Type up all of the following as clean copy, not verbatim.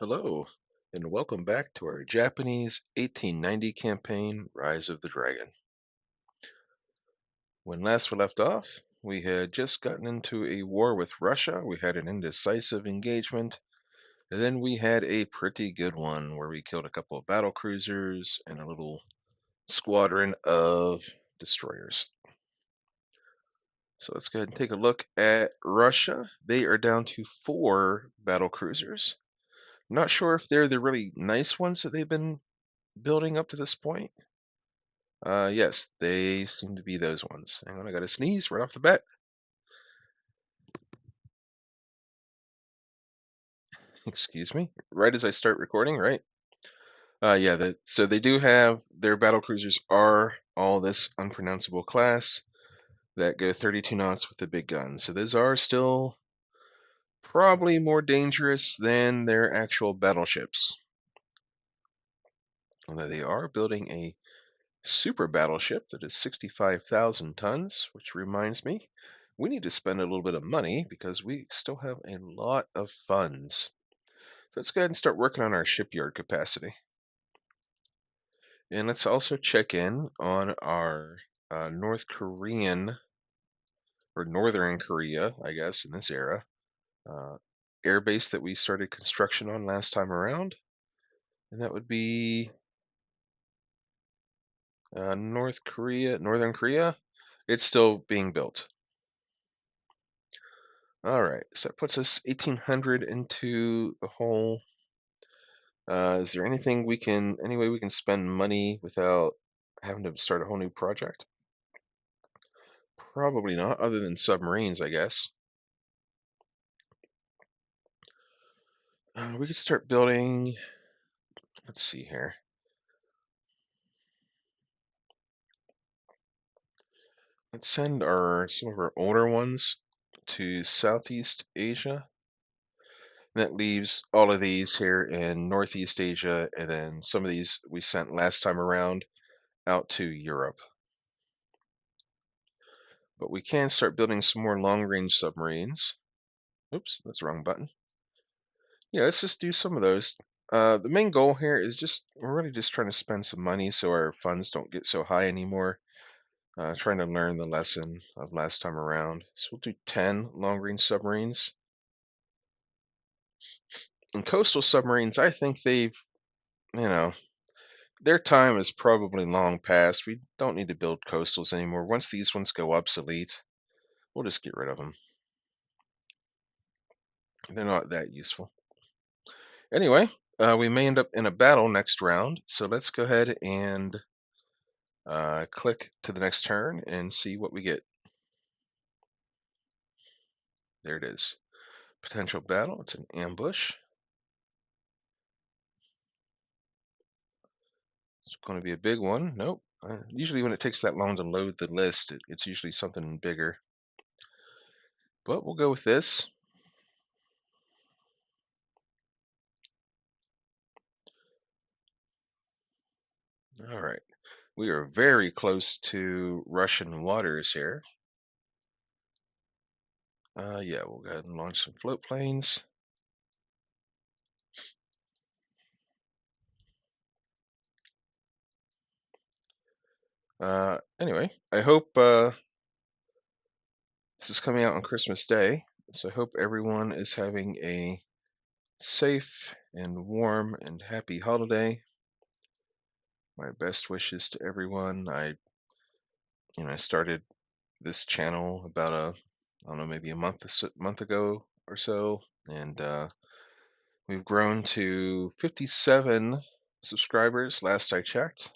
Hello, and welcome back to our Japanese 1890 campaign, Rise of the Dragon. When last we left off, we had just gotten into a war with Russia. We had an indecisive engagement, and then we had a pretty good one where we killed a couple of battle cruisers and a little squadron of destroyers. So let's go ahead and take a look at Russia. They are down to 4 battle cruisers. Not sure if they're the really nice ones that they've been building up to this point. Yes, they seem to be those ones. Hang on, I gotta sneeze right off the bat. Excuse me. Right as I start recording, right? Yeah, so they do have their battle cruisers are all this unpronounceable class that go 32 knots with the big guns. So those are still probably more dangerous than their actual battleships. Although they are building a super battleship that is 65,000 tons, which reminds me, we need to spend a little bit of money because we still have a lot of funds. So let's go ahead and start working on our shipyard capacity. And let's also check in on our North Korean, or Northern Korea, I guess, in this era, uh, air base that we started construction on last time around. And that would be Northern Korea. It's still being built. All right, so that puts us 1800 into the hole. Is there any way we can spend money without having to start a whole new project? Probably not, other than submarines, I guess. We could start building. Let's see here. Let's send some of our older ones to Southeast Asia. And that leaves all of these here in Northeast Asia, and then some of these we sent last time around out to Europe. But we can start building some more long-range submarines. Oops, that's the wrong button. Yeah, let's just do some of those. The main goal here is we're really just trying to spend some money so our funds don't get so high anymore. Trying to learn the lesson of last time around. So we'll do 10 long-range submarines. And coastal submarines, I think you know, their time is probably long past. We don't need to build coastals anymore. Once these ones go obsolete, we'll just get rid of them. They're not that useful. Anyway, we may end up in a battle next round, so let's go ahead and click to the next turn and see what we get. There it is. Potential battle. It's an ambush. It's going to be a big one. Nope. Usually when it takes that long to load the list, it's usually something bigger. But we'll go with this. All right. We are very close to Russian waters here. Yeah, we'll go ahead and launch some float planes. Anyway, I hope this is coming out on Christmas Day, so I hope everyone is having a safe and warm and happy holiday. My best wishes to everyone. I started this channel about I don't know, maybe a month ago or so, and we've grown to 57 subscribers last I checked,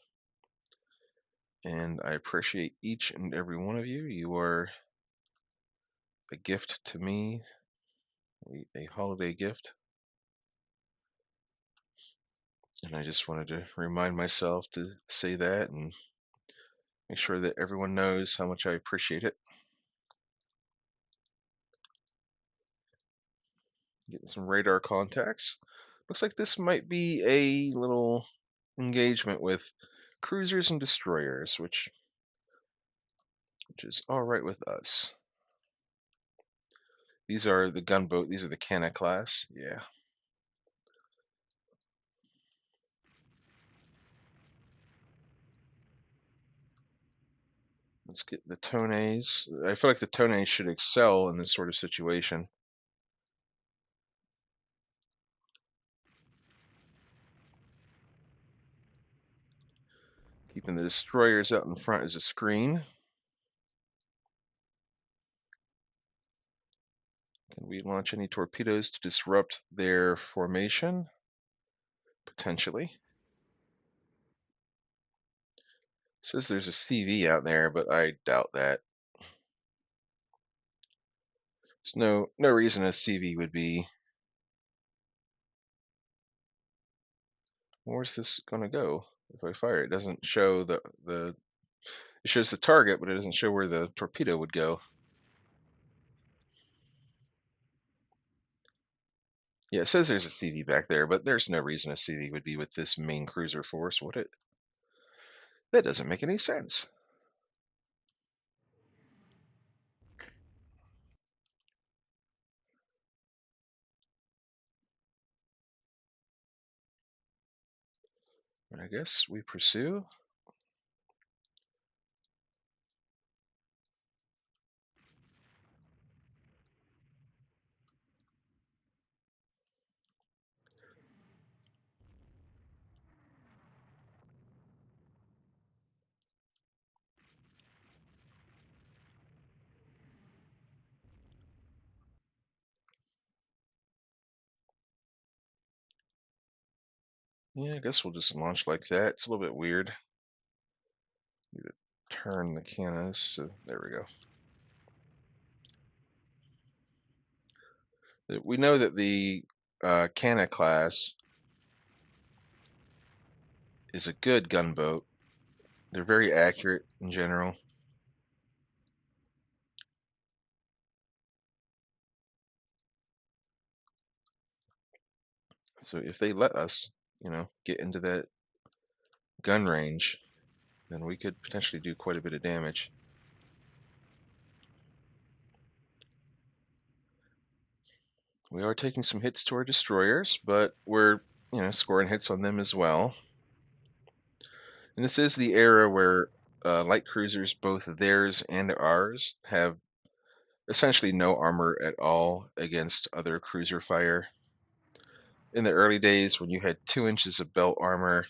and I appreciate each and every one of you. You are a gift to me, a holiday gift, and I just wanted to remind myself to say that and make sure that everyone knows how much I appreciate it. Getting some radar contacts. Looks like this might be a little engagement with cruisers and destroyers, which is all right with us. These are the gunboat. These are the Canna class. Yeah. Let's get the Tonays. I feel like the Tonays should excel in this sort of situation. Keeping the destroyers out in front as a screen. Can we launch any torpedoes to disrupt their formation? Potentially. Says there's a CV out there, but I doubt that. There's no reason a CV would be. Where's this gonna go? If I fire, it doesn't show the. It shows the target, but it doesn't show where the torpedo would go. Yeah, it says there's a CV back there, but there's no reason a CV would be with this main cruiser force, would it? That doesn't make any sense. I guess we pursue. Yeah, I guess we'll just launch like that. It's a little bit weird. Need to turn the cannons, so there we go. We know that the Canna class is a good gunboat. They're very accurate in general. So if they let us, get into that gun range, then we could potentially do quite a bit of damage. We are taking some hits to our destroyers, but we're, scoring hits on them as well. And this is the era where light cruisers, both theirs and ours, have essentially no armor at all against other cruiser fire. In the early days, when you had 2 inches of belt armor,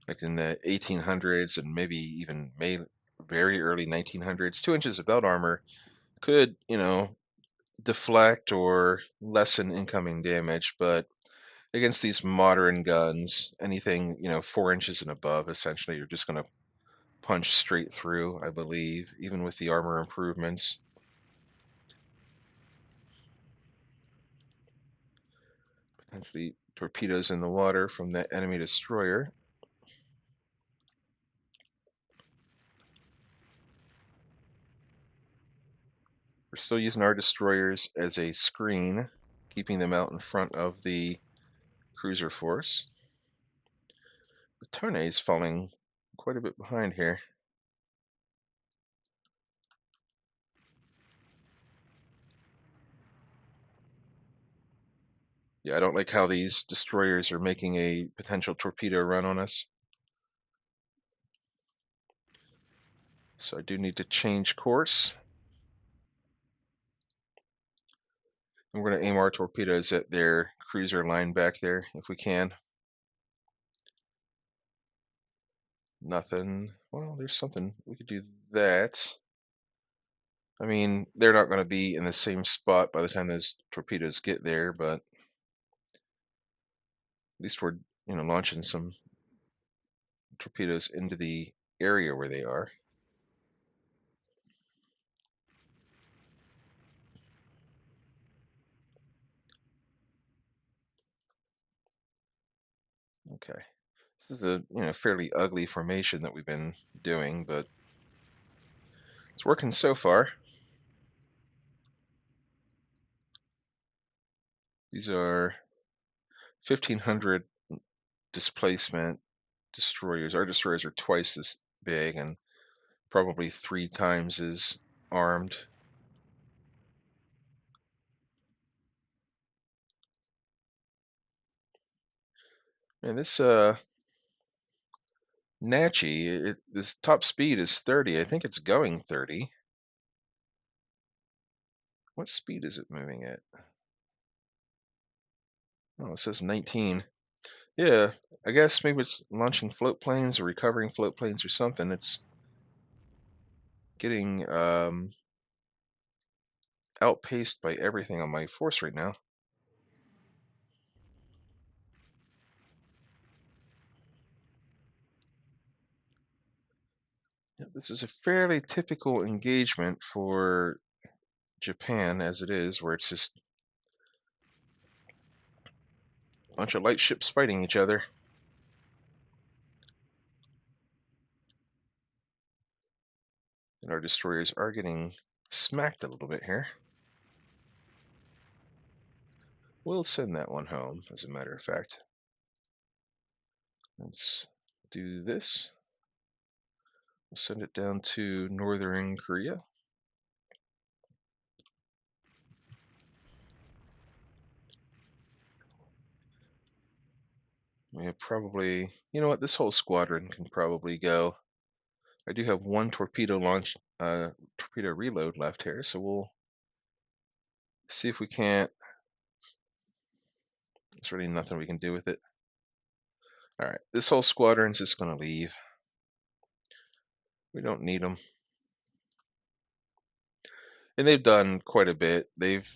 like in the 1800s and maybe even very early 1900s, 2 inches of belt armor could, deflect or lessen incoming damage, but against these modern guns, anything, 4 inches and above, essentially, you're just going to punch straight through, I believe, even with the armor improvements. Potentially torpedoes in the water from that enemy destroyer. We're still using our destroyers as a screen, keeping them out in front of the cruiser force. The Tonay is falling quite a bit behind here. Yeah, I don't like how these destroyers are making a potential torpedo run on us. So I do need to change course. And we're going to aim our torpedoes at their cruiser line back there if we can. Nothing. Well, there's something. We could do that. I mean, they're not going to be in the same spot by the time those torpedoes get there, but at least we're, launching some torpedoes into the area where they are. Okay. This is a fairly ugly formation that we've been doing, but it's working so far. These are 1,500 displacement destroyers. Our destroyers are twice as big and probably 3 times as armed. And this Nachi, this top speed is 30. I think it's going 30. What speed is it moving at? Oh, it says 19. Yeah, I guess maybe it's launching float planes or recovering float planes or something. It's getting outpaced by everything on my force right now. Yeah, this is a fairly typical engagement for Japan as it is, where it's just a bunch of light ships fighting each other. And our destroyers are getting smacked a little bit here. We'll send that one home, as a matter of fact. Let's do this. We'll send it down to northern Korea. We have probably, you know what, this whole squadron can probably go. I do have one torpedo torpedo reload left here, so we'll see if we can't. There's really nothing we can do with it. All right, this whole squadron's just going to leave. We don't need them. And they've done quite a bit. They've,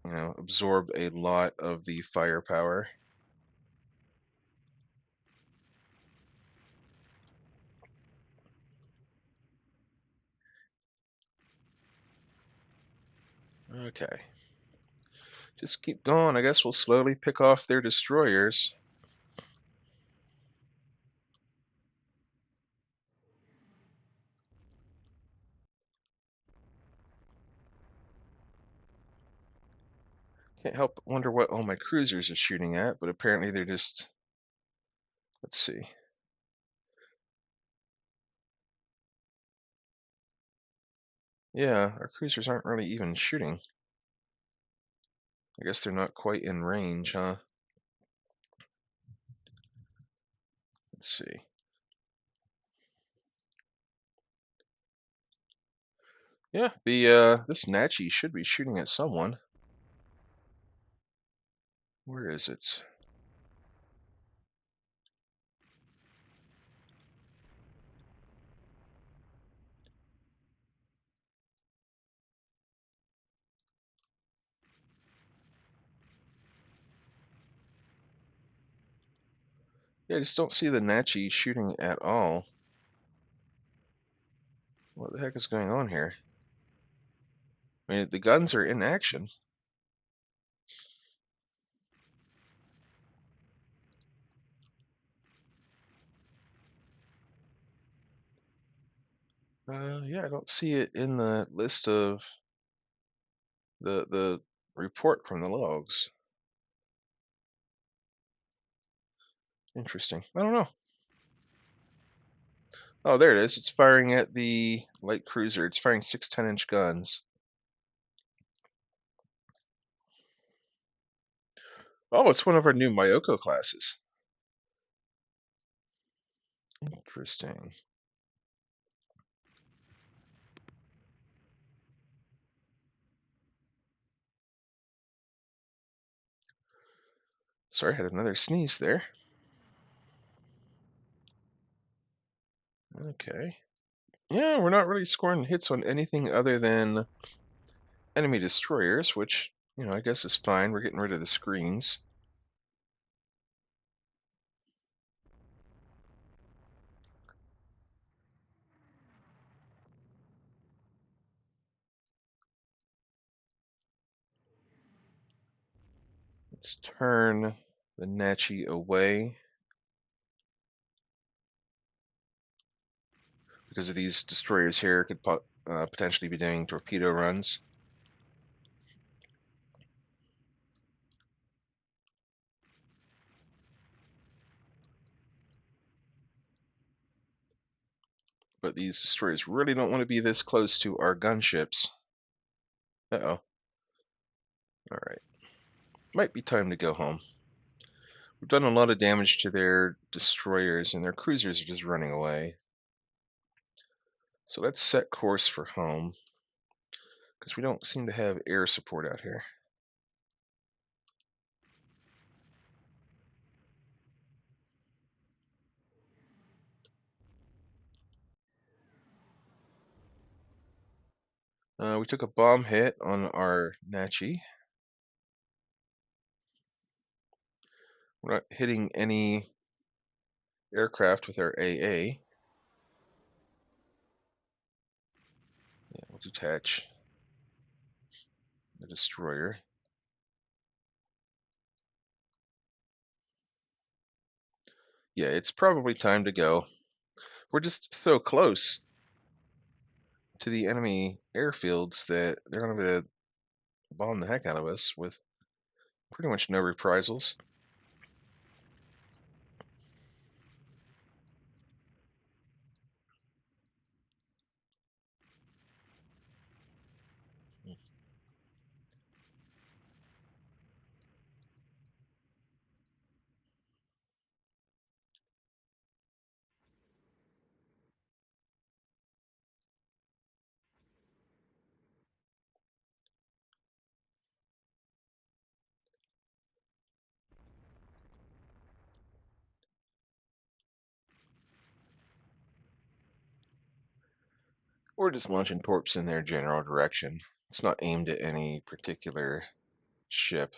absorbed a lot of the firepower. Okay. Just keep going. I guess we'll slowly pick off their destroyers. Can't help but wonder what all my cruisers are shooting at, but apparently they're just... Let's see. Yeah, our cruisers aren't really even shooting. I guess they're not quite in range, huh? Let's see. Yeah, this Nachi should be shooting at someone. Where is it? Yeah, I just don't see the Nachi shooting at all. What the heck is going on here? I mean, the guns are in action. Yeah, I don't see it in the list of the report from the logs. Interesting. I don't know. Oh, there it is. It's firing at the light cruiser. It's firing 6 10-inch guns. Oh, it's one of our new Myoko classes. Interesting. Sorry, I had another sneeze there. Okay. Yeah, we're not really scoring hits on anything other than enemy destroyers, which, I guess is fine. We're getting rid of the screens. Let's turn the Nachi away because of these destroyers here could potentially be doing torpedo runs. But these destroyers really don't want to be this close to our gunships. Uh-oh. All right. Might be time to go home. We've done a lot of damage to their destroyers, and their cruisers are just running away. So let's set course for home, because we don't seem to have air support out here. We took a bomb hit on our Nachi. We're not hitting any aircraft with our AA. Yeah, we'll detach the destroyer. Yeah, it's probably time to go. We're just so close to the enemy airfields that they're going to bomb the heck out of us with pretty much no reprisals. We're just launching torps in their general direction. It's not aimed at any particular ship.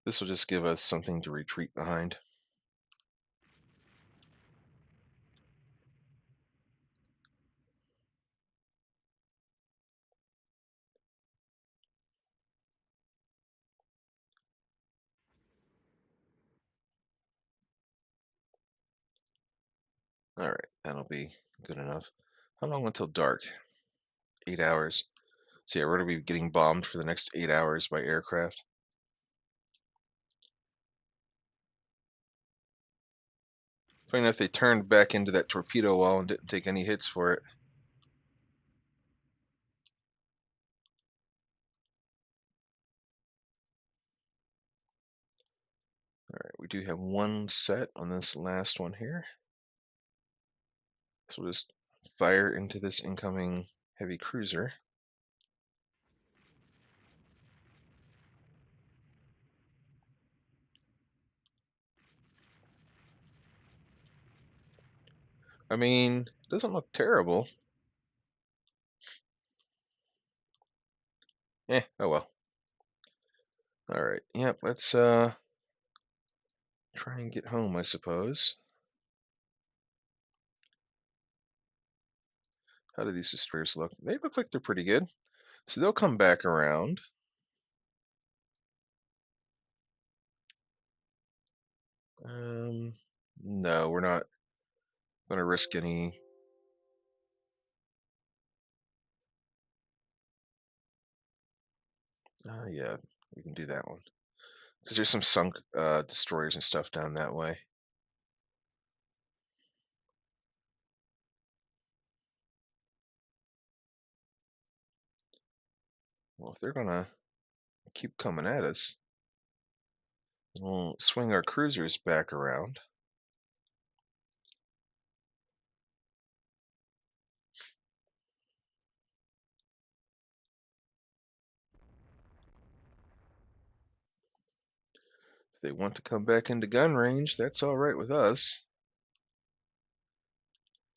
This will just give us something to retreat behind. Alright, that'll be good enough. How long until dark? 8 hours. So yeah, we're going to be getting bombed for the next 8 hours by aircraft. Funny enough, they turned back into that torpedo wall and didn't take any hits for it. Alright, we do have one set on this last one here. So we'll just fire into this incoming heavy cruiser. I mean, it doesn't look terrible. Oh well. Alright, yep, let's try and get home, I suppose. How do these destroyers look? They look like they're pretty good. So they'll come back around. No, we're not going to risk any. Yeah, we can do that one. Because there's some sunk destroyers and stuff down that way. Well, if they're going to keep coming at us, we'll swing our cruisers back around. If they want to come back into gun range, that's all right with us.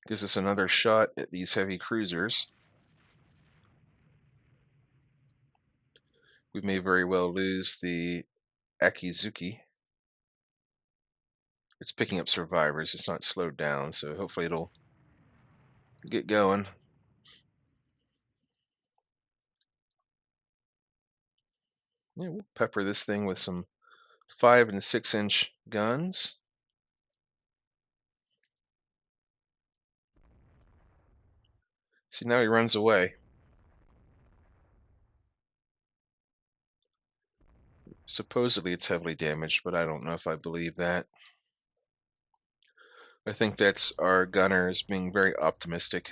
Gives us another shot at these heavy cruisers. We may very well lose the Akizuki. It's picking up survivors. It's not slowed down, so hopefully it'll get going. Yeah, we'll pepper this thing with some 5 and 6-inch guns. See, now he runs away. Supposedly it's heavily damaged, but I don't know if I believe that. I think that's our gunners being very optimistic.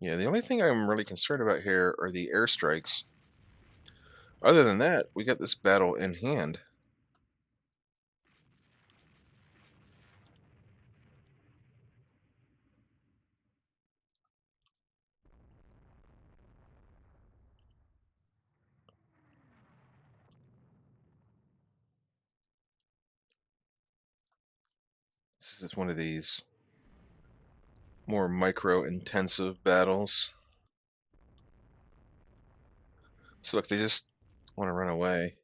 Yeah, the only thing I'm really concerned about here are the airstrikes. Other than that, we got this battle in hand. This is one of these more micro-intensive battles. So if they just want to run away.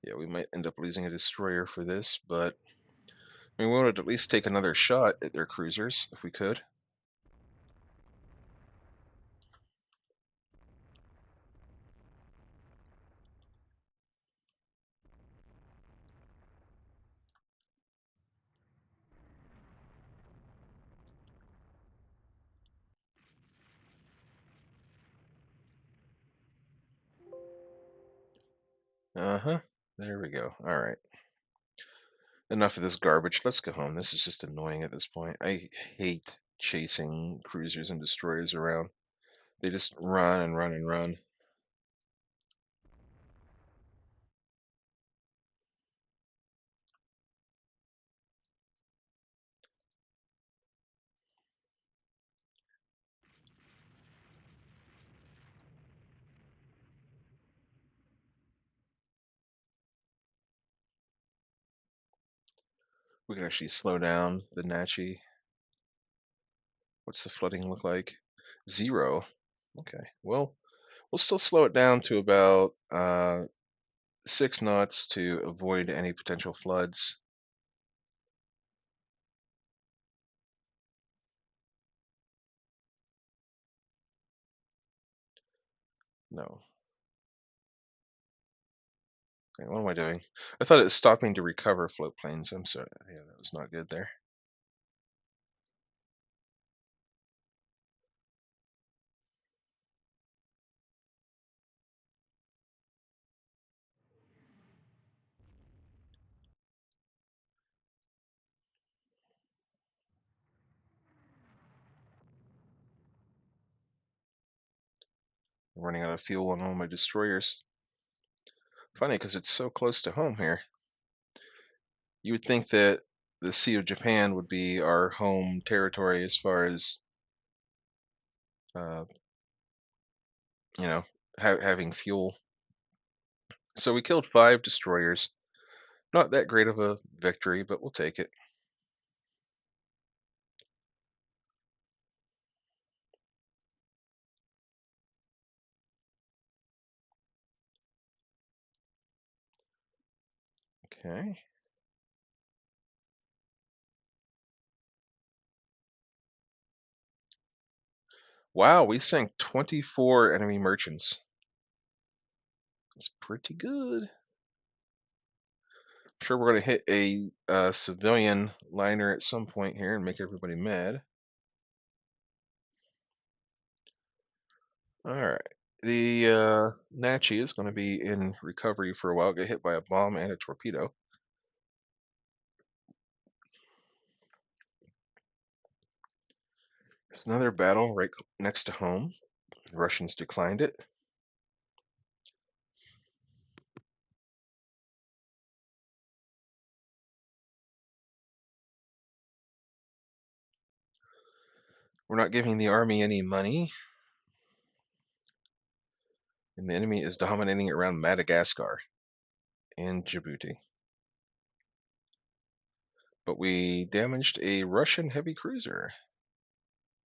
Yeah, we might end up losing a destroyer for this, but I mean, we would at least take another shot at their cruisers if we could. Uh-huh. There we go. All right. Enough of this garbage. Let's go home. This is just annoying at this point. I hate chasing cruisers and destroyers around. They just run and run and run. We can actually slow down the Nachi. What's the flooding look like? 0. Okay. Well, we'll still slow it down to about 6 knots to avoid any potential floods. No. Okay, what am I doing? I thought it was stopping to recover float planes. I'm sorry. Yeah, that was not good there. I'm running out of fuel on all my destroyers. Funny, because it's so close to home here. You would think that the Sea of Japan would be our home territory as far as, uh, you know, having fuel. So we killed 5 destroyers. Not that great of a victory, but we'll take it. Okay. Wow, we sank 24 enemy merchants. That's pretty good. I'm sure we're going to hit a civilian liner at some point here and make everybody mad. All right. The Nachi is going to be in recovery for a while, get hit by a bomb and a torpedo. There's another battle right next to home. The Russians declined it. We're not giving the army any money, and the enemy is dominating around Madagascar and Djibouti. But we damaged a Russian heavy cruiser.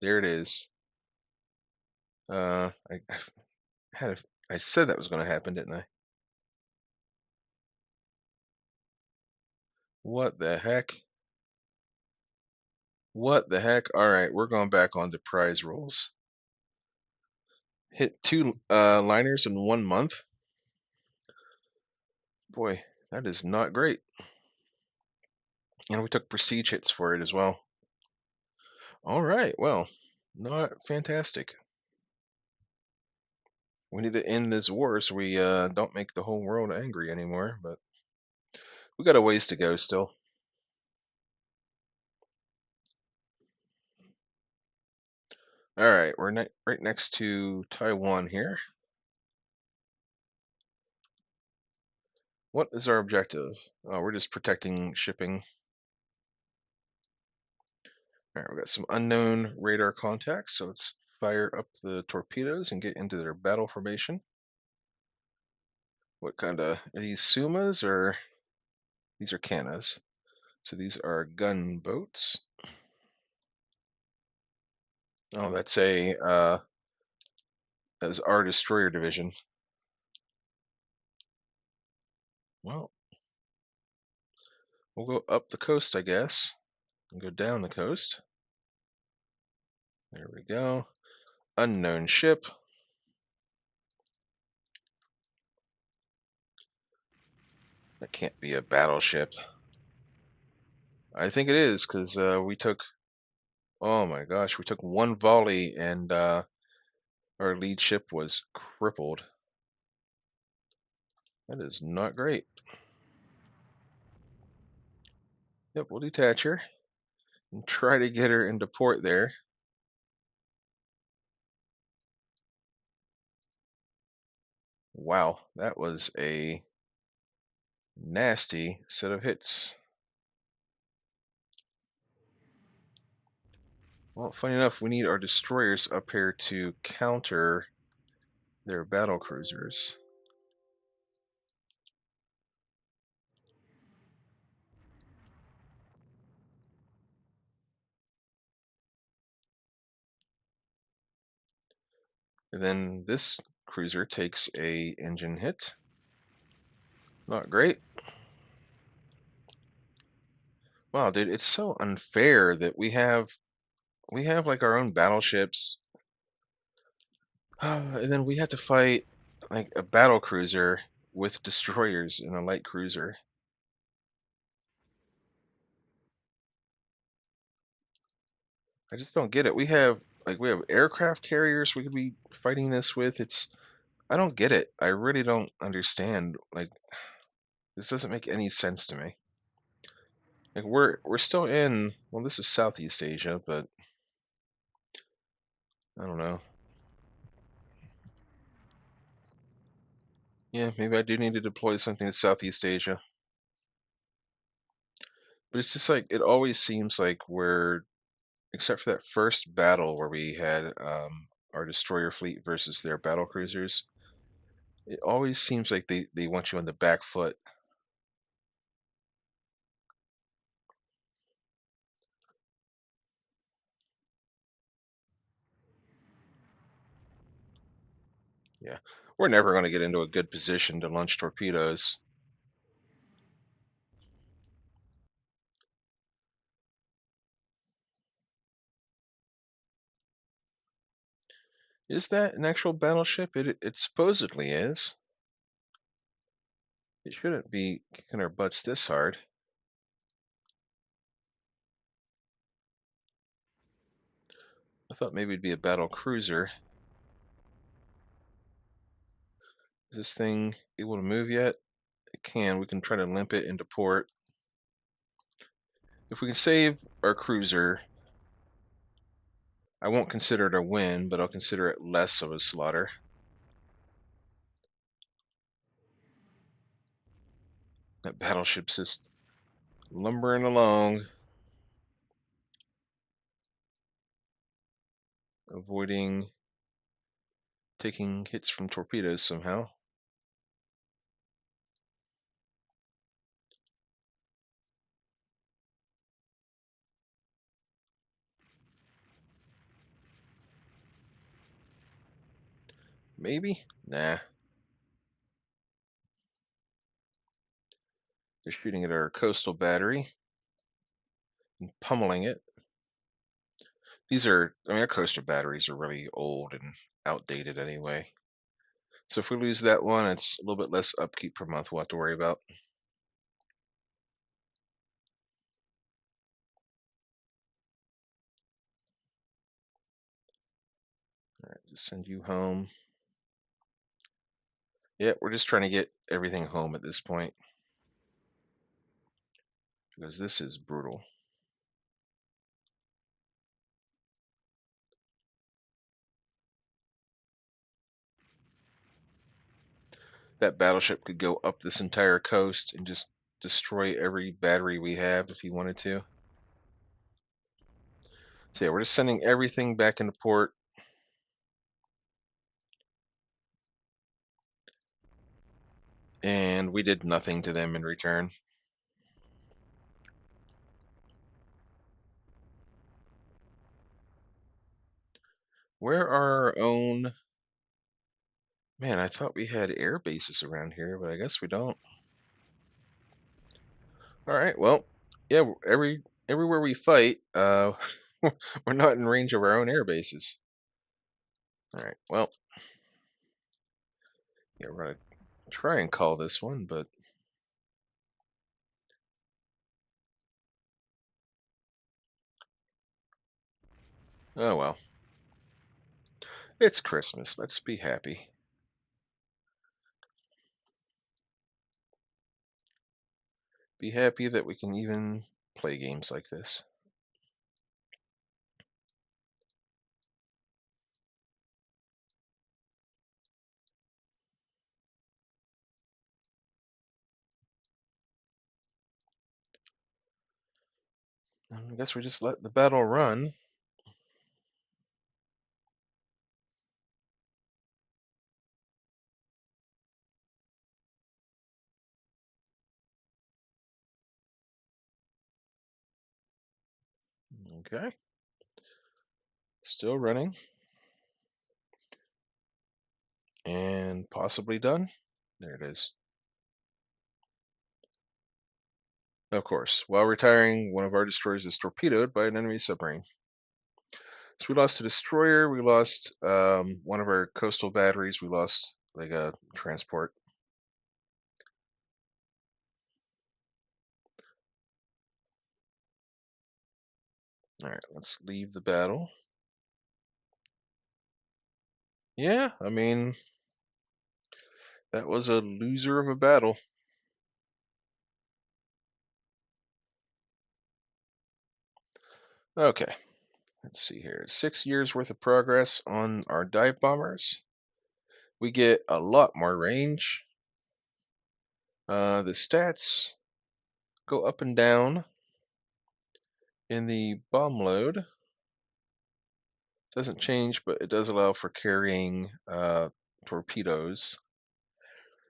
There it is. I had a, I said that was going to happen, didn't I? What the heck? What the heck? All right, we're going back on to prize rolls. Hit 2 liners in 1 month. Boy, that is not great. And we took prestige hits for it as well. All right, well, not fantastic. We need to end this war so we don't make the whole world angry anymore, but We got a ways to go still. All right, we're right next to Taiwan here. What is our objective? Oh, we're just protecting shipping. All right, we got some unknown radar contacts, so let's fire up the torpedoes and get into their battle formation. What kind of are these Sumas or these are Canas? So these are gunboats. Oh, that's our destroyer division. Well, we'll go up the coast, I guess, and go down the coast. There we go. Unknown ship. That can't be a battleship. I think it is because we took. Oh my gosh, we took one volley and our lead ship was crippled. That is not great. Yep, we'll detach her and try to get her into port there. Wow, that was a nasty set of hits. Well, funny enough, we need our destroyers up here to counter their battle cruisers. And then this cruiser takes a engine hit. Not great. Wow, dude, it's so unfair that we have like our own battleships, and then we have to fight like a battle cruiser with destroyers and a light cruiser. I just don't get it. We have aircraft carriers we could be fighting this with. I don't get it. I really don't understand. Like this doesn't make any sense to me. Like we're still in, well, this is Southeast Asia, but I don't know. Yeah, maybe I do need to deploy something to Southeast Asia. But it's just like it always seems like we're, except for that first battle where we had our destroyer fleet versus their battle cruisers, it always seems like they want you on the back foot. Yeah, we're never going to get into a good position to launch torpedoes. Is that an actual battleship? It supposedly is. It shouldn't be kicking our butts this hard. I thought maybe it'd be a battle cruiser. Is this thing able to move yet? It can. We can try to limp it into port. If we can save our cruiser, I won't consider it a win, but I'll consider it less of a slaughter. That battleship's just lumbering along, avoiding taking hits from torpedoes somehow. Maybe? Nah. They're shooting at our coastal battery and pummeling it. I mean, our coastal batteries are really old and outdated anyway. So if we lose that one, it's a little bit less upkeep per month we'll have to worry about. All right, just send you home. Yeah, we're just trying to get everything home at this point. because this is brutal. That battleship could go up this entire coast and just destroy every battery we have if he wanted to. So yeah, we're just sending everything back into port. And we did nothing to them in return. Where are our own... Man, I thought we had air bases around here, but I guess we don't. All right, well, yeah, everywhere we fight, we're not in range of our own air bases. All right, well, yeah, we're gonna try and call this one, but oh well. It's Christmas. Let's be happy. Be happy that we can even play games like this. I guess we just let the battle run. Okay. Still running. And possibly done. There it is. Of course, while retiring, one of our destroyers is torpedoed by an enemy submarine. So we lost a destroyer, we lost one of our coastal batteries, we lost like a transport. All right, let's leave the battle. Yeah, I mean, that was a loser of a battle. Okay, let's see here. 6 years worth of progress on our dive bombers. We get a lot more range. The stats go up and down in the bomb load. Doesn't change, but it does allow for carrying torpedoes.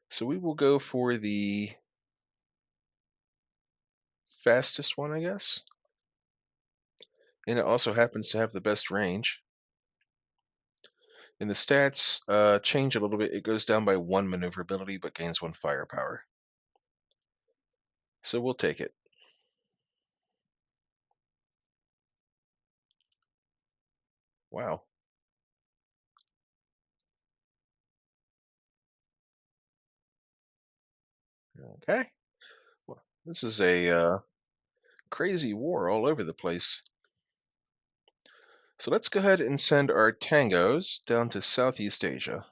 So we will go for the fastest one, I guess. And it also happens to have the best range. And the stats change a little bit. It goes down by 1 maneuverability, but gains 1 firepower. So we'll take it. Wow. Okay. Well, this is a crazy war all over the place. So let's go ahead and send our tangos down to Southeast Asia.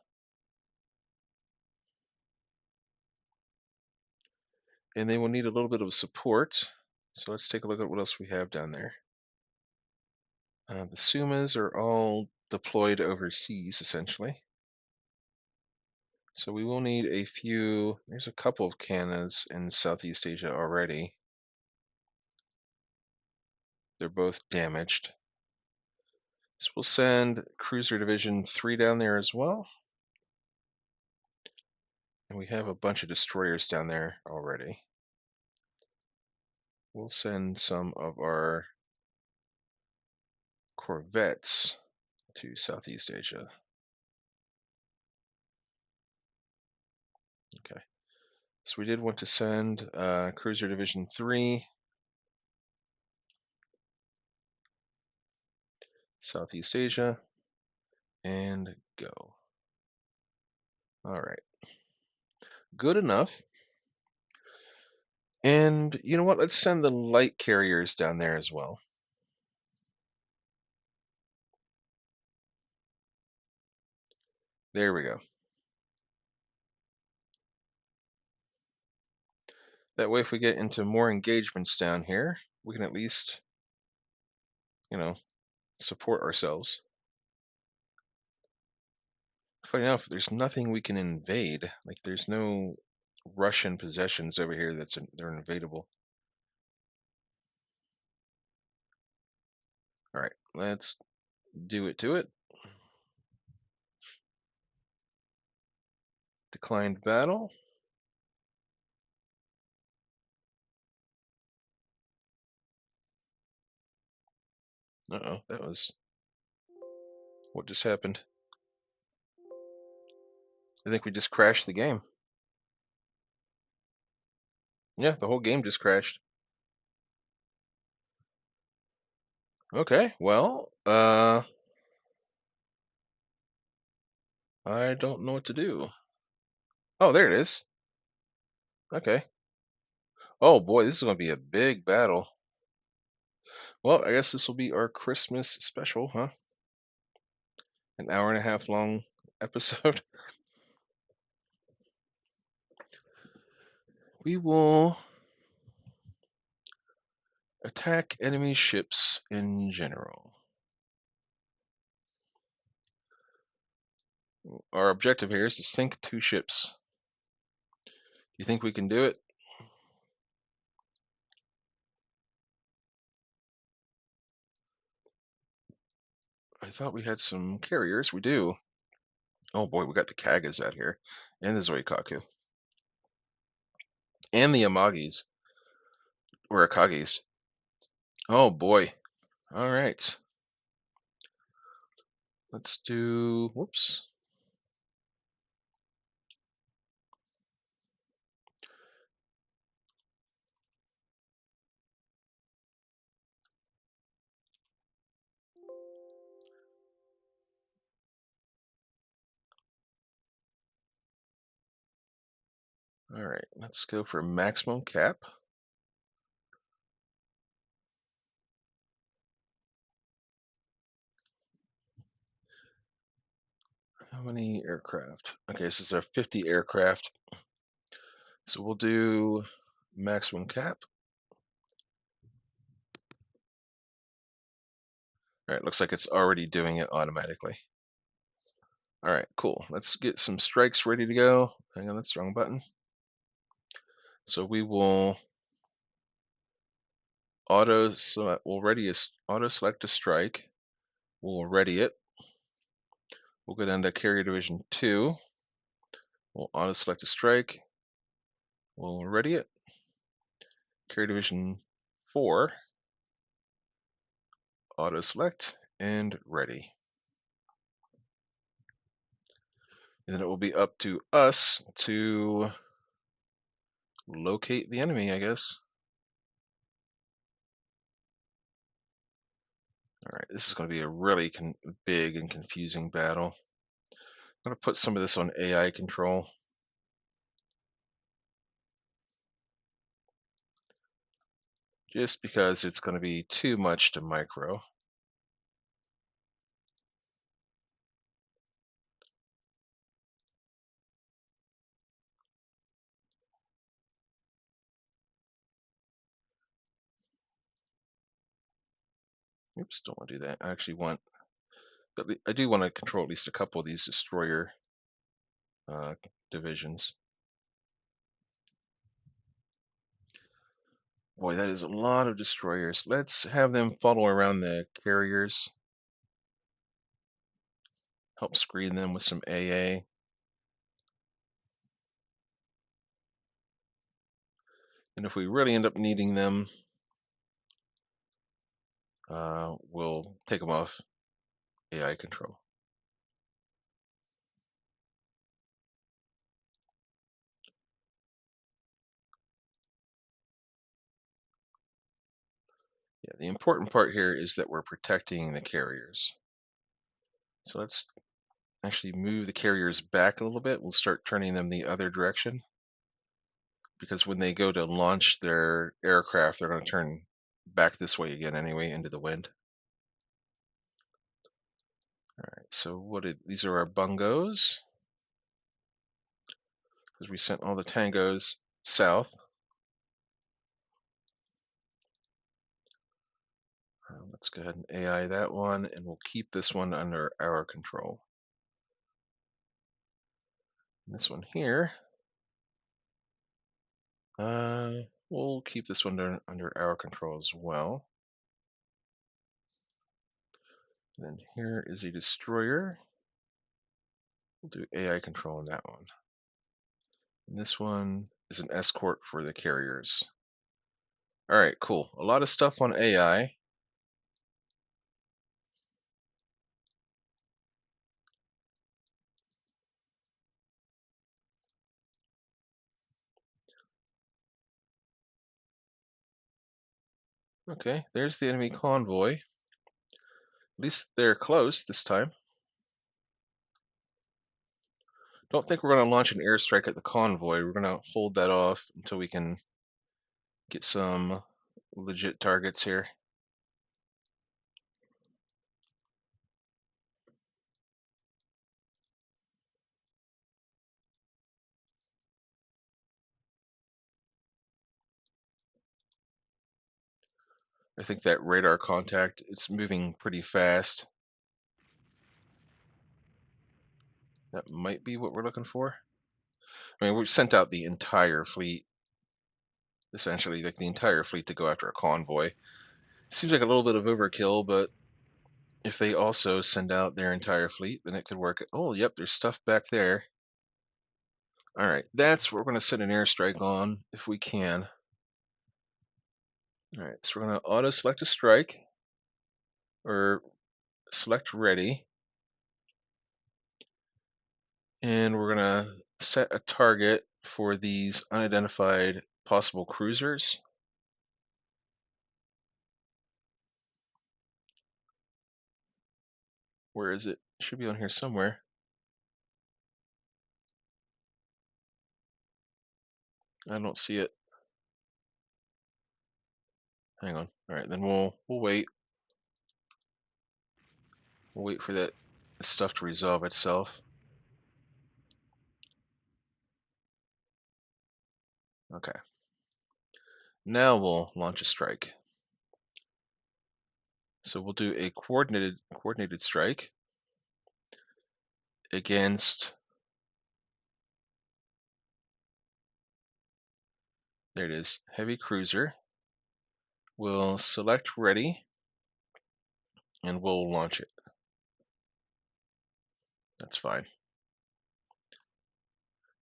And they will need a little bit of support. So let's take a look at what else we have down there. The Sumas are all deployed overseas, essentially. So we will need a few... There's a couple of cannons in Southeast Asia already. They're both damaged. So we'll send Cruiser Division 3 down there as well. And we have a bunch of destroyers down there already. We'll send some of our corvettes to Southeast Asia. Okay. So we did want to send Cruiser Division 3 Southeast Asia and go. All right. Good enough. And you know what? Let's send the light carriers down there as well. There we go. That way, if we get into more engagements down here, we can at least, you know, support ourselves. Funny enough, there's nothing we can invade. Like, there's no Russian possessions over here they're invadable. All right, let's do it to it. Declined battle. Uh-oh, that was what just happened. I think we just crashed the game. Yeah, the whole game just crashed. Okay, well, I don't know what to do. Oh, there it is. Okay. Oh boy, this is gonna be a big battle. Well, I guess this will be our Christmas special, huh? An hour and a half long episode. We will attack enemy ships in general. Our objective here is to sink 2 ships. You think we can do it? I thought we had some carriers. We do. Oh boy, we got the Kagas out here, and the Zoikaku, and the Amagis, or Akagis. Oh boy. All right. Let's do, whoops. All right, let's go for maximum cap. How many aircraft? Okay, this is our 50 aircraft. So we'll do maximum cap. All right, looks like it's already doing it automatically. All right, cool. Let's get some strikes ready to go. Hang on, that's the wrong button. So we will auto select, auto select a strike. We'll ready it. We'll go down to Carrier Division 2. We'll auto select a strike. We'll ready it. Carrier Division 4. Auto select and ready. And then it will be up to us to locate the enemy, I guess. All right, this is going to be a really big and confusing battle. I'm going to put some of this on AI control. Just because it's going to be too much to micro. Oops, don't want to do that. I actually want, I do want to control at least a couple of these destroyer divisions. Boy, that is a lot of destroyers. Let's have them follow around the carriers. Help screen them with some AA. And if we really end up needing them, we'll take them off AI control. Yeah, the important part here is that we're protecting the carriers. So let's actually move the carriers back a little bit. We'll start turning them the other direction, because when they go to launch their aircraft, they're going to turn back this way again anyway, into the wind. All right, so these are our bungos, because we sent all the tangos south. Let's go ahead and AI that one, and we'll keep this one under our control. And this one here, we'll keep this one under our control as well. And then here is a destroyer. We'll do AI control on that one. And this one is an escort for the carriers. All right, cool. A lot of stuff on AI. Okay, there's the enemy convoy. At least they're close this time. Don't think we're going to launch an airstrike at the convoy. We're going to hold that off until we can get some legit targets here. I think that radar contact, it's moving pretty fast. That might be what we're looking for. I mean, we sent out the entire fleet, essentially, like the entire fleet to go after a convoy. Seems like a little bit of overkill, but if they also send out their entire fleet, then it could work. Oh, yep, there's stuff back there. All right, that's what we're going to send an airstrike on if we can. All right, so we're going to auto select a strike or select ready. And we're going to set a target for these unidentified possible cruisers. Where is it? It should be on here somewhere. I don't see it. Hang on. All right, then we'll wait. We'll wait for that stuff to resolve itself. Okay. Now we'll launch a strike. So we'll do a coordinated strike against, there it is, heavy cruiser. We'll select ready and we'll launch it. That's fine.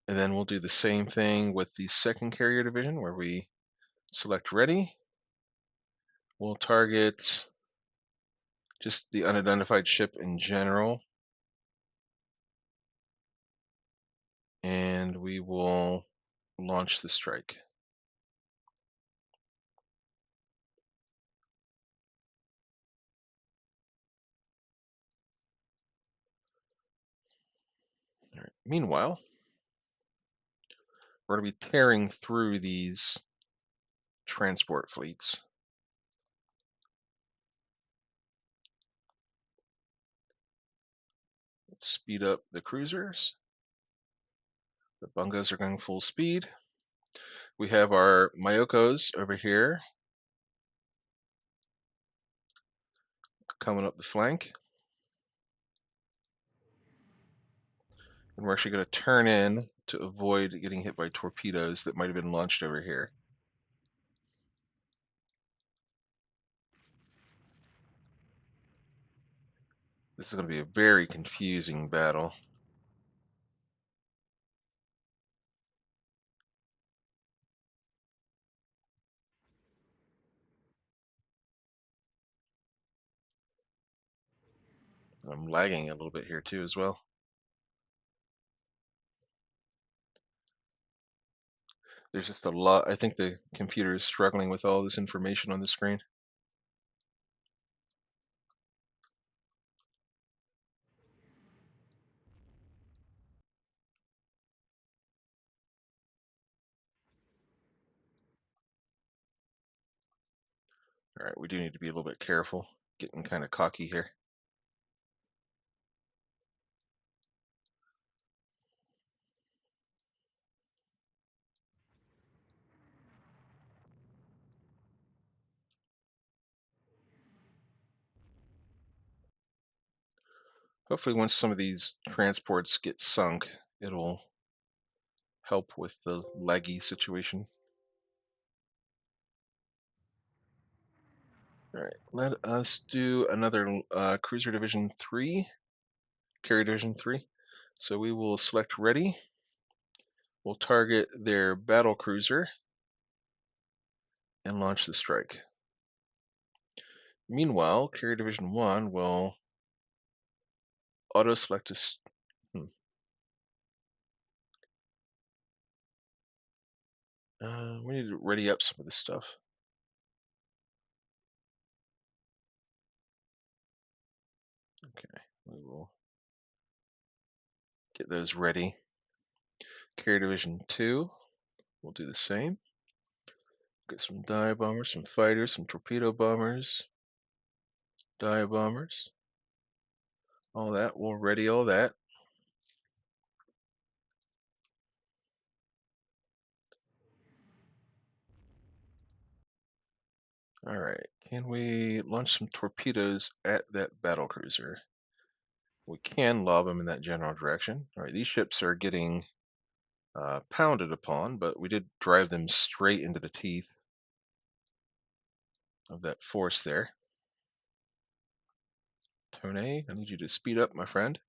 And then we'll do the same thing with the second carrier division where we select ready. We'll target just the unidentified ship in general. And we will launch the strike. All right. Meanwhile, we're going to be tearing through these transport fleets. Let's speed up the cruisers. The bungos are going full speed. We have our Myokos over here coming up the flank. And we're actually going to turn in to avoid getting hit by torpedoes that might have been launched over here. This is going to be a very confusing battle. I'm lagging a little bit here too as well. There's just a lot. I think the computer is struggling with all this information on the screen. All right, we do need to be a little bit careful. Getting kind of cocky here. Hopefully once some of these transports get sunk, it'll help with the laggy situation. All right, let us do another Cruiser Division 3, Carrier Division 3. So we will select ready. We'll target their battle cruiser and launch the strike. Meanwhile, Carrier Division 1 will auto-select a... we need to ready up some of this stuff. Okay, we will get those ready. Carrier Division 2 will do the same. Get some dive bombers, some fighters, some torpedo bombers, dive bombers. All that, we'll ready all that. All right, can we launch some torpedoes at that battle cruiser? We can lob them in that general direction. All right, these ships are getting pounded upon, but we did drive them straight into the teeth of that force there. Tone, I need you to speed up, my friend.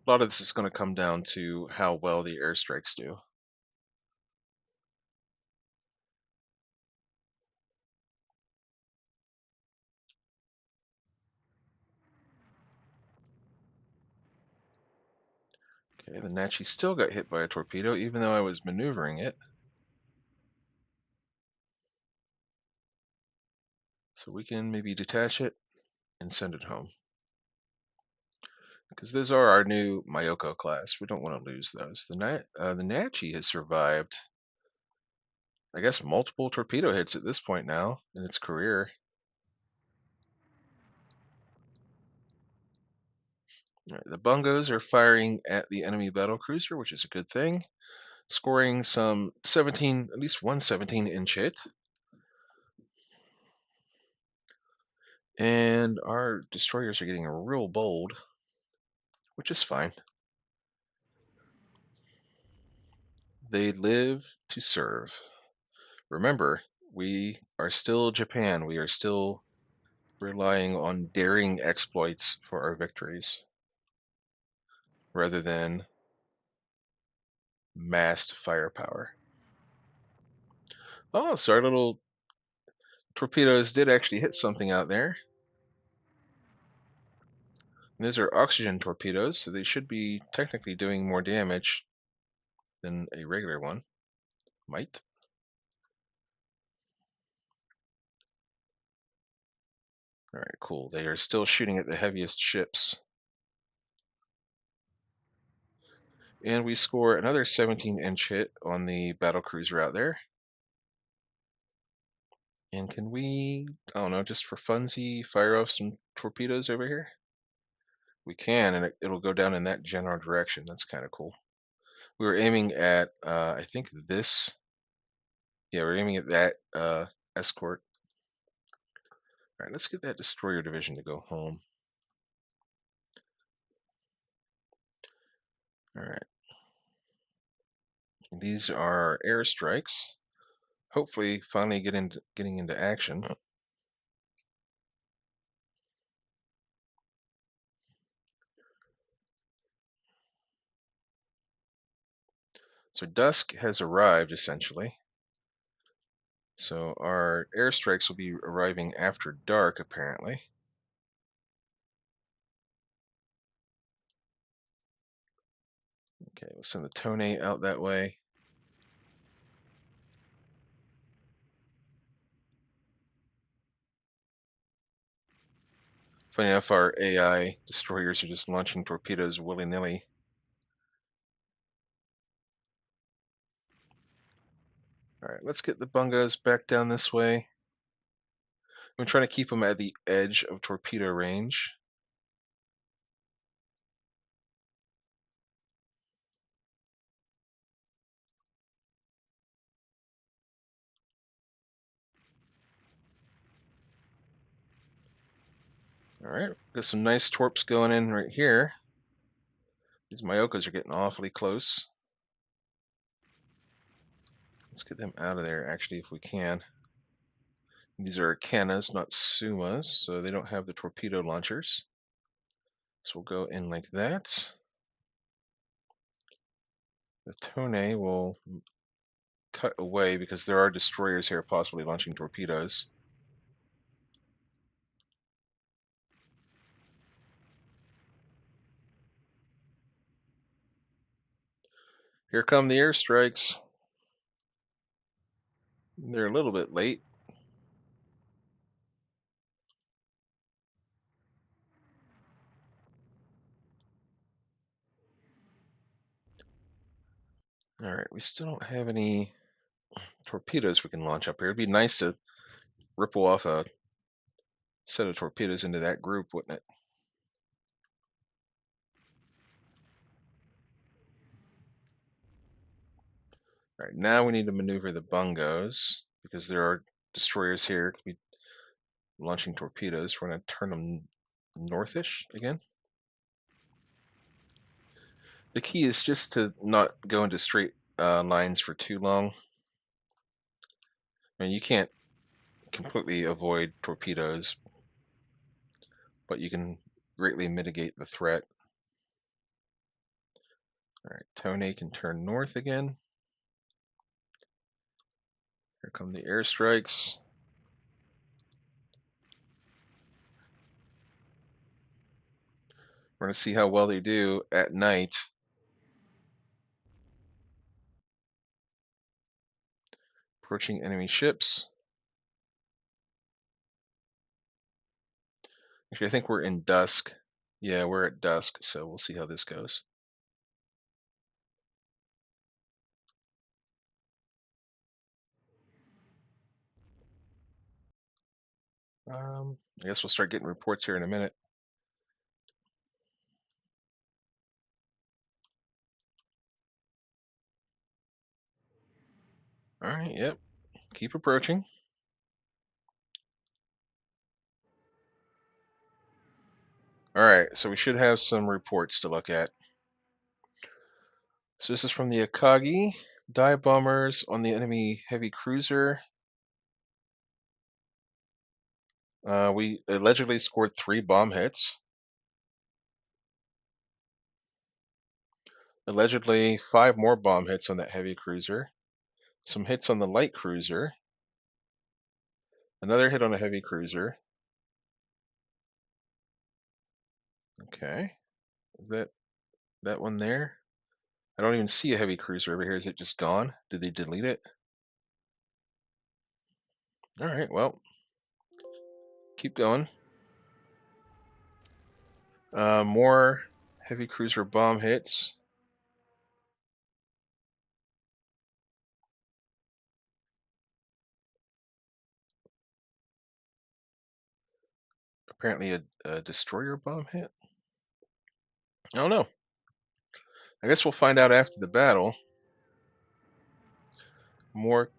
A lot of this is going to come down to how well the airstrikes do. Okay, the Nachi still got hit by a torpedo, even though I was maneuvering it. So we can maybe detach it and send it home. Because those are our new Myoko class. We don't want to lose those. The Nachi has survived, I guess, multiple torpedo hits at this point now in its career. All right, the Bungos are firing at the enemy battle cruiser, which is a good thing. Scoring some 17, at least one 17-inch hit. And our destroyers are getting real bold, which is fine. They live to serve. Remember, we are still Japan. We are still relying on daring exploits for our victories rather than massed firepower. Oh, so our little torpedoes did actually hit something out there. And those are oxygen torpedoes, so they should be technically doing more damage than a regular one might. All right, cool. They are still shooting at the heaviest ships. And we score another 17-inch hit on the battle cruiser out there. And can we, I don't know, just for funsy, fire off some torpedoes over here? We can, and it'll go down in that general direction. That's kind of cool. We were aiming at, I think this. Yeah, we're aiming at that escort. All right, let's get that destroyer division to go home. All right. These are airstrikes. Hopefully, finally getting into action. So dusk has arrived, essentially. So our airstrikes will be arriving after dark, apparently. Okay, we'll send the Tone out that way. Funny enough, our AI destroyers are just launching torpedoes willy-nilly. All right, let's get the Bungos back down this way. I'm trying to keep them at the edge of torpedo range. Alright, got some nice torps going in right here. These Myokas are getting awfully close. Let's get them out of there, actually, if we can. These are Canas, not Sumas, so they don't have the torpedo launchers. So we'll go in like that. The Tone will cut away because there are destroyers here possibly launching torpedoes. Here come the airstrikes. They're a little bit late. Alright, we still don't have any torpedoes we can launch up here. It'd be nice to ripple off a set of torpedoes into that group, wouldn't it? Alright, now we need to maneuver the bungos because there are destroyers here to be launching torpedoes. We're going to turn them northish again. The key is just to not go into straight lines for too long. I mean, you can't completely avoid torpedoes, but you can greatly mitigate the threat. Alright, Tone can turn north again. Here come the airstrikes. We're going to see how well they do at night. Approaching enemy ships. Actually, I think we're in dusk. Yeah, we're at dusk, so we'll see how this goes. I guess we'll start getting reports here in a minute. Alright, yep. Keep approaching. Alright, so we should have some reports to look at. So this is from the Akagi. Dive bombers on the enemy heavy cruiser. We allegedly scored 3 bomb hits. Allegedly 5 more bomb hits on that heavy cruiser. Some hits on the light cruiser. Another hit on a heavy cruiser. Okay. Is that one there? I don't even see a heavy cruiser over here. Is it just gone? Did they delete it? Alright, well. Keep going. More heavy cruiser bomb hits. Apparently a destroyer bomb hit. I don't know. I guess we'll find out after the battle. More,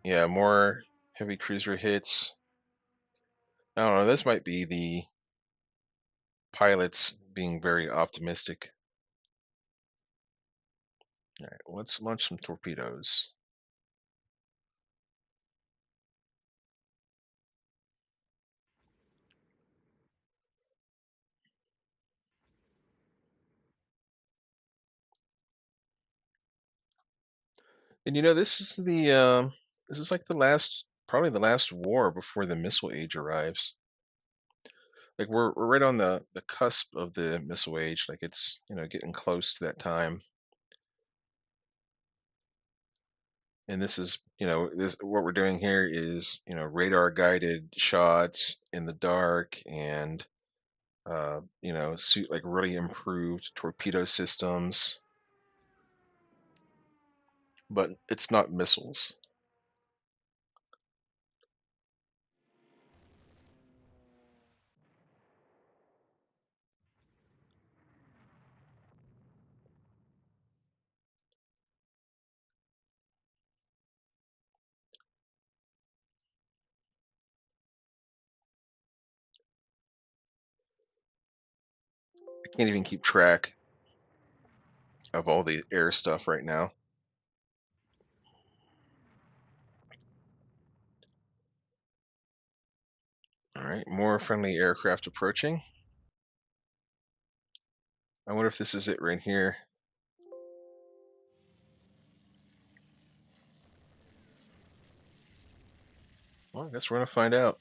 yeah, more heavy cruiser hits. I don't know. This might be the pilots being very optimistic. All right, let's launch some torpedoes. And you know, this is like the last, probably the last war before the missile age arrives. Like we're right on the cusp of the missile age. Like it's getting close to that time. And this is this what we're doing here is radar guided shots in the dark and suit like really improved torpedo systems, but it's not missiles. I can't even keep track of all the air stuff right now. All right, more friendly aircraft approaching. I wonder if this is it right here. Well, I guess we're gonna find out.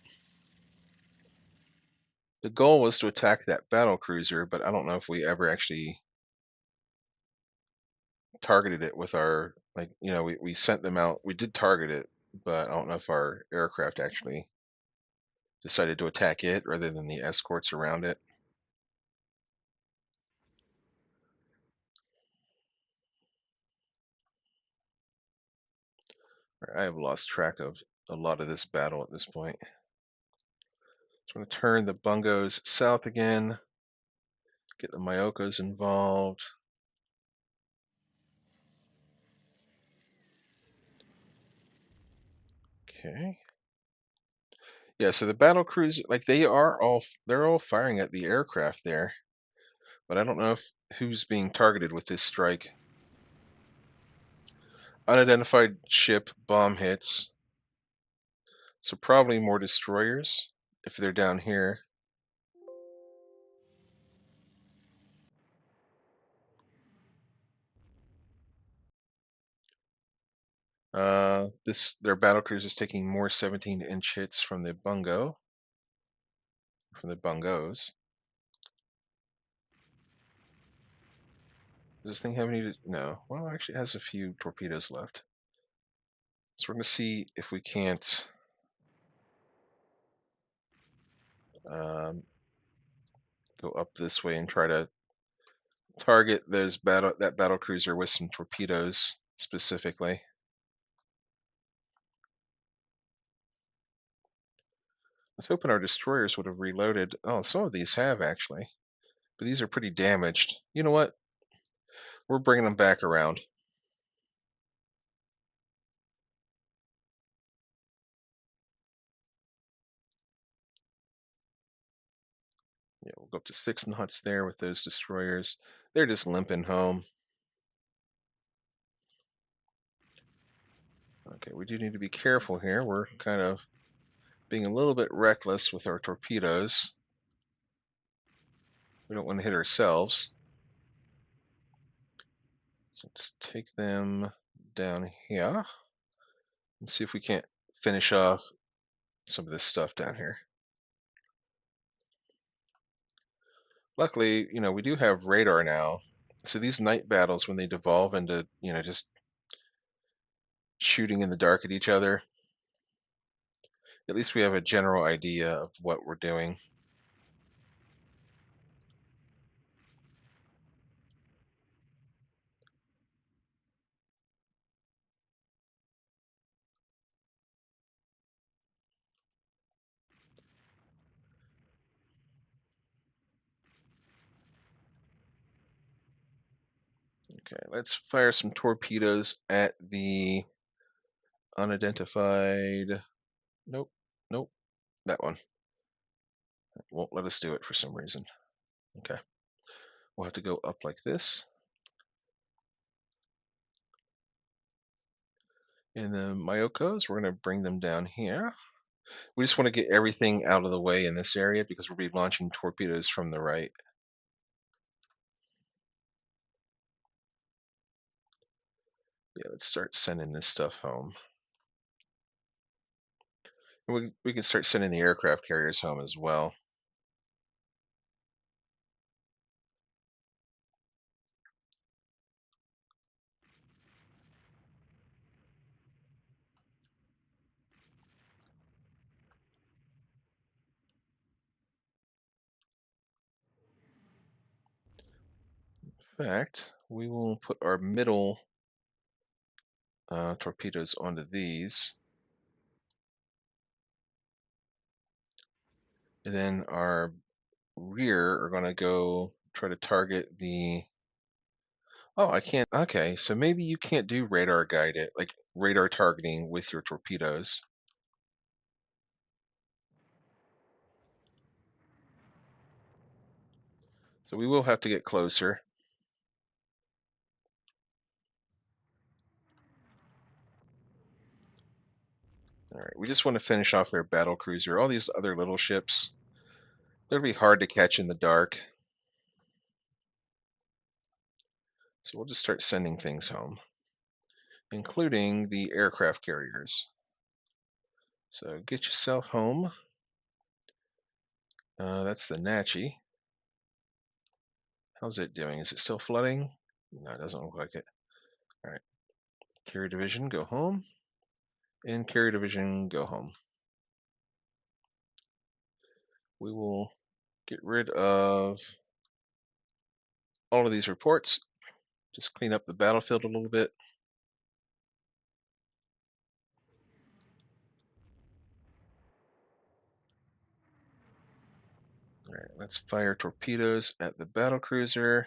The goal was to attack that battle cruiser, but I don't know if we ever actually targeted it with our, like, we sent them out. We did target it, but I don't know if our aircraft actually decided to attack it rather than the escorts around it. I have lost track of a lot of this battle at this point. So I'm going to turn the bungos south again, get the Myokos involved. Okay. Yeah, so the battle crews, like they're all firing at the aircraft there, but I don't know if who's being targeted with this strike. Unidentified ship bomb hits, so probably more destroyers if they're down here. Their battle cruise is taking more 17-inch hits from the bungos. Does this thing have any? No. Well, it actually has a few torpedoes left. So we're going to see if we can't go up this way and try to target that battle cruiser with some torpedoes specifically. I was hoping our destroyers would have reloaded. Oh, some of these have actually, but these are pretty damaged. You know what? We're bringing them back around. Yeah, we'll go up to 6 knots there with those destroyers. They're just limping home. Okay, we do need to be careful here. We're kind of being a little bit reckless with our torpedoes. We don't want to hit ourselves. So let's take them down here and see if we can't finish off some of this stuff down here. Luckily, we do have radar now. So these night battles, when they devolve into, just shooting in the dark at each other, at least we have a general idea of what we're doing. Okay, let's fire some torpedoes at the unidentified. Nope, nope, that one. It won't let us do it for some reason. Okay, we'll have to go up like this. And the Myokos, we're going to bring them down here. We just want to get everything out of the way in this area because we'll be launching torpedoes from the right. Yeah, let's start sending this stuff home. We can start sending the aircraft carriers home as well. In fact, we will put our middle torpedoes onto these. And then our rear are going to go try to target the. Oh, I can't. Okay, so maybe you can't do radar guided, like radar targeting with your torpedoes. So we will have to get closer. All right, we just want to finish off their battle cruiser. All these other little ships, they'll be hard to catch in the dark. So we'll just start sending things home, including the aircraft carriers. So get yourself home. That's the Natchez. How's it doing? Is it still flooding? No, it doesn't look like it. All right. Carrier division, go home. And carrier division, go home. We will get rid of all of these reports. Just clean up the battlefield a little bit. All right, let's fire torpedoes at the battlecruiser.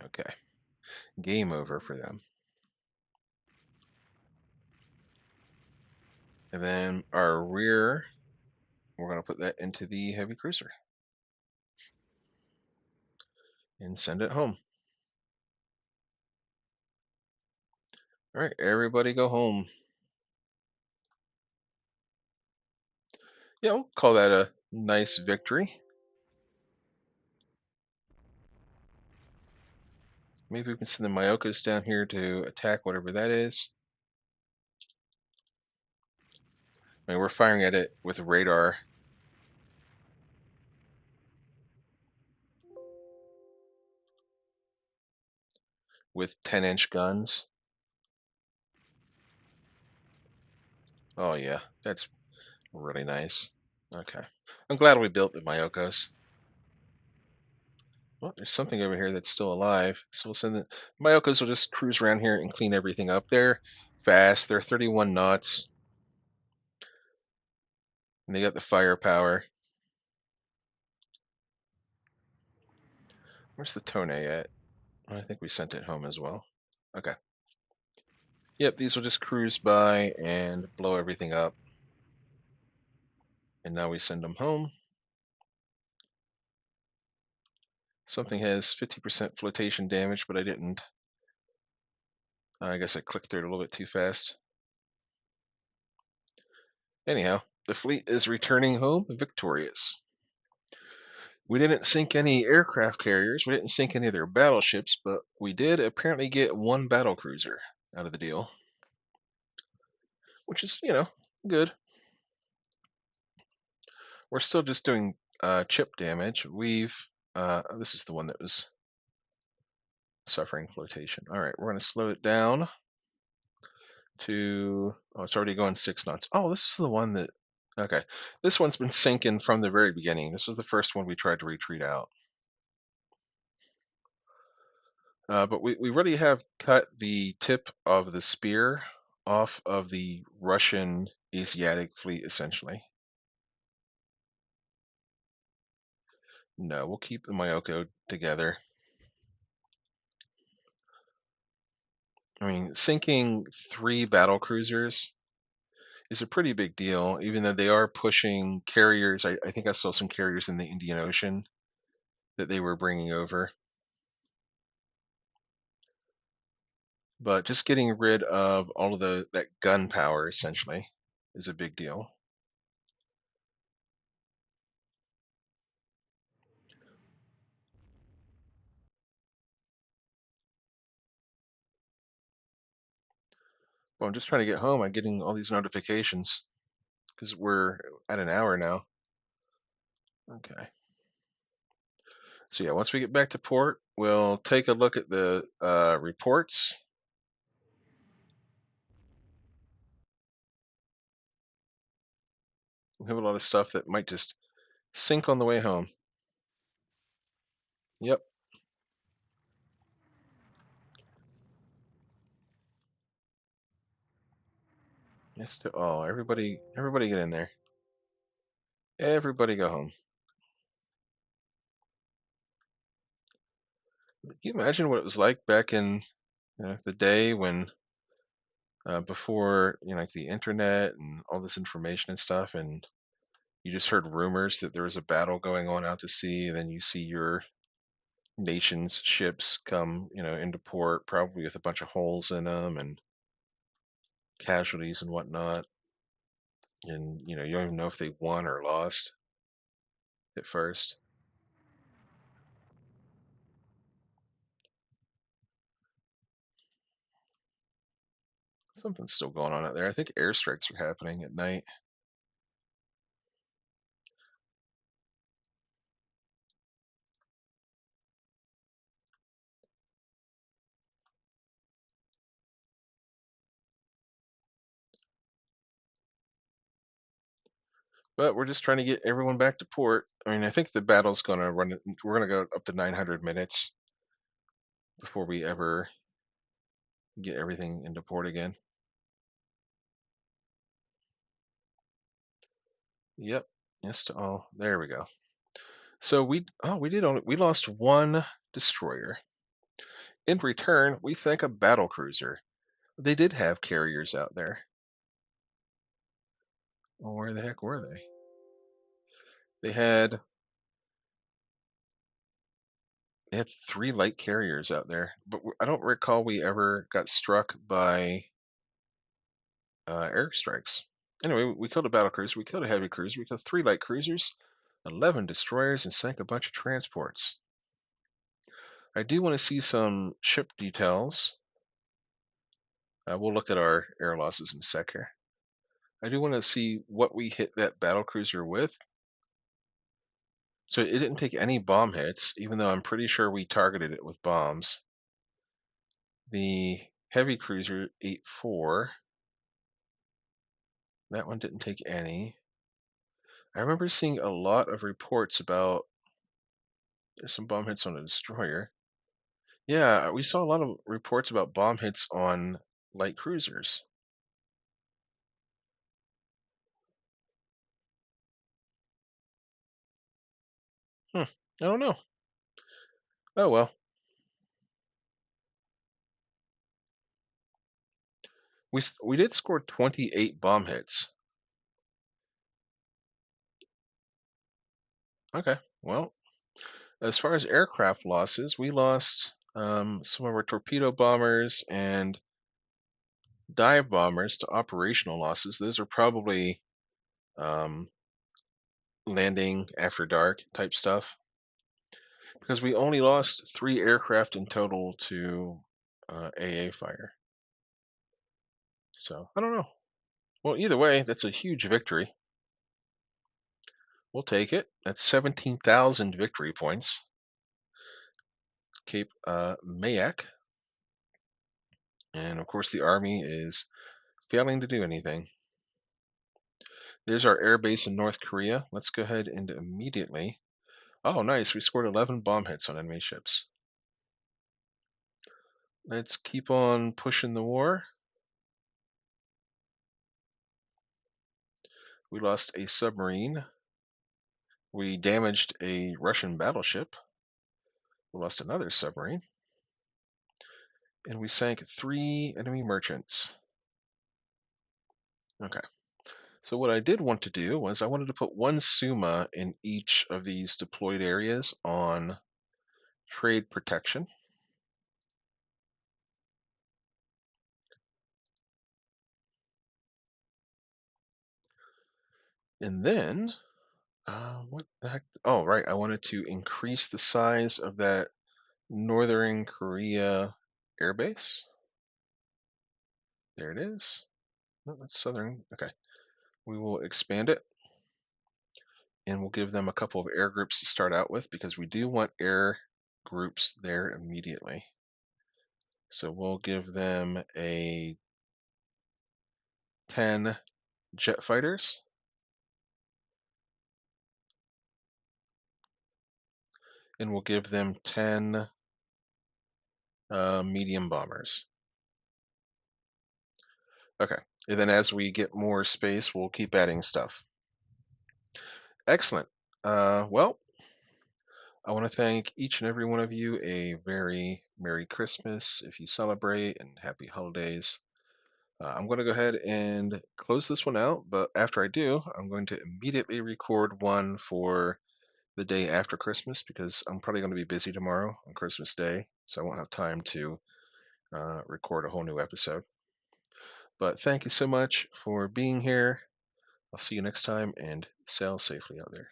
Okay, game over for them. And then our rear, we're going to put that into the heavy cruiser and send it home. All right, everybody go home. Yeah, we'll call that a nice victory. Maybe we can send the Myokas down here to attack whatever that is. I mean, we're firing at it with radar. With 10-inch guns. Oh yeah, that's really nice. Okay. I'm glad we built the Myokos. Well, there's something over here that's still alive. So we'll send the Myokos will just cruise around here and clean everything up. They're fast. They're 31 knots. And they got the firepower. Where's the Tone at? I think we sent it home as well. Okay. Yep, these will just cruise by and blow everything up. And now we send them home. Something has 50% flotation damage, but I didn't. I guess I clicked through it a little bit too fast. Anyhow, the fleet is returning home victorious. We didn't sink any aircraft carriers, we didn't sink any of their battleships, but we did apparently get one battle cruiser out of the deal, which is, good. We're still just doing chip damage. This is the one that was suffering flotation. All right, we're going to slow it down to, it's already going 6 knots. Oh, this is the one that, okay. This one's been sinking from the very beginning. This was the first one we tried to retreat out. But we really have cut the tip of the spear off of the Russian Asiatic fleet, essentially. No, we'll keep the Myoko together. I mean, sinking 3 battle cruisers is a pretty big deal, even though they are pushing carriers. I think I saw some carriers in the Indian Ocean that they were bringing over. But just getting rid of all of that gunpowder, essentially, is a big deal. Well, I'm just trying to get home. I'm getting all these notifications because we're at an hour now. Okay. So yeah, once we get back to port, we'll take a look at the reports. We have a lot of stuff that might just sink on the way home. Yep. Yes. Oh, everybody get in there. Everybody go home. Can you imagine what it was like back in the day when before like the internet and all this information and stuff, and You just heard rumors that there was a battle going on out to sea, and then you see your nation's ships come, into port, probably with a bunch of holes in them and casualties and whatnot. And you don't even know if they won or lost at first. Something's still going on out there. I think airstrikes are happening at night. But we're just trying to get everyone back to port. I mean, I think the battle's gonna run. We're gonna go up to 900 minutes before we ever get everything into port again. Yep. Yes to all. There we go. So we lost one destroyer. In return, we sank a battle cruiser. They did have carriers out there. Well, where the heck were they? They had they had three light carriers out there, but I don't recall we ever got struck by airstrikes. Anyway, we killed a battle cruiser, we killed a heavy cruiser, we killed three light cruisers, 11 destroyers, and sank a bunch of transports. I do want to see some ship details. We'll look at our air losses in a sec here. I do want to see what we hit that battle cruiser with. So it didn't take any bomb hits, even though I'm pretty sure we targeted it with bombs. The heavy cruiser ate 4. That one didn't take any. I remember seeing a lot of reports about there's some bomb hits on a destroyer. Yeah, we saw a lot of reports about bomb hits on light cruisers. Hmm, I don't know. Oh well. We did score 28 bomb hits. Okay. Well, as far as aircraft losses, we lost some of our torpedo bombers and dive bombers to operational losses. Those are probably um, landing after dark type stuff because we only lost 3 aircraft in total to AA fire. So I don't know. Well, either way, that's a huge victory. We'll take it. That's 17,000 victory points. Cape Mayak. And of course, the Army is failing to do anything. There's our air base in North Korea. Let's go ahead and immediately. Oh, nice. We scored 11 bomb hits on enemy ships. Let's keep on pushing the war. We lost a submarine. We damaged a Russian battleship. We lost another submarine. And we sank 3 enemy merchants. Okay. So what I did want to do was I wanted to put 1 Suma in each of these deployed areas on trade protection. And then, what the heck? Oh, right. I wanted to increase the size of that Northern Korea airbase. There it is. No, that's Southern. Okay. We will expand it and we'll give them a couple of air groups to start out with because we do want air groups there immediately. So we'll give them a 10 jet fighters. And we'll give them 10 medium bombers. Okay. And then as we get more space, we'll keep adding stuff. Excellent. Well, I want to thank each and every one of you a very Merry Christmas if you celebrate and Happy Holidays. I'm going to go ahead and close this one out, but after I do, I'm going to immediately record one for the day after Christmas because I'm probably going to be busy tomorrow on Christmas Day, so I won't have time to record a whole new episode. But thank you so much for being here. I'll see you next time and sail safely out there.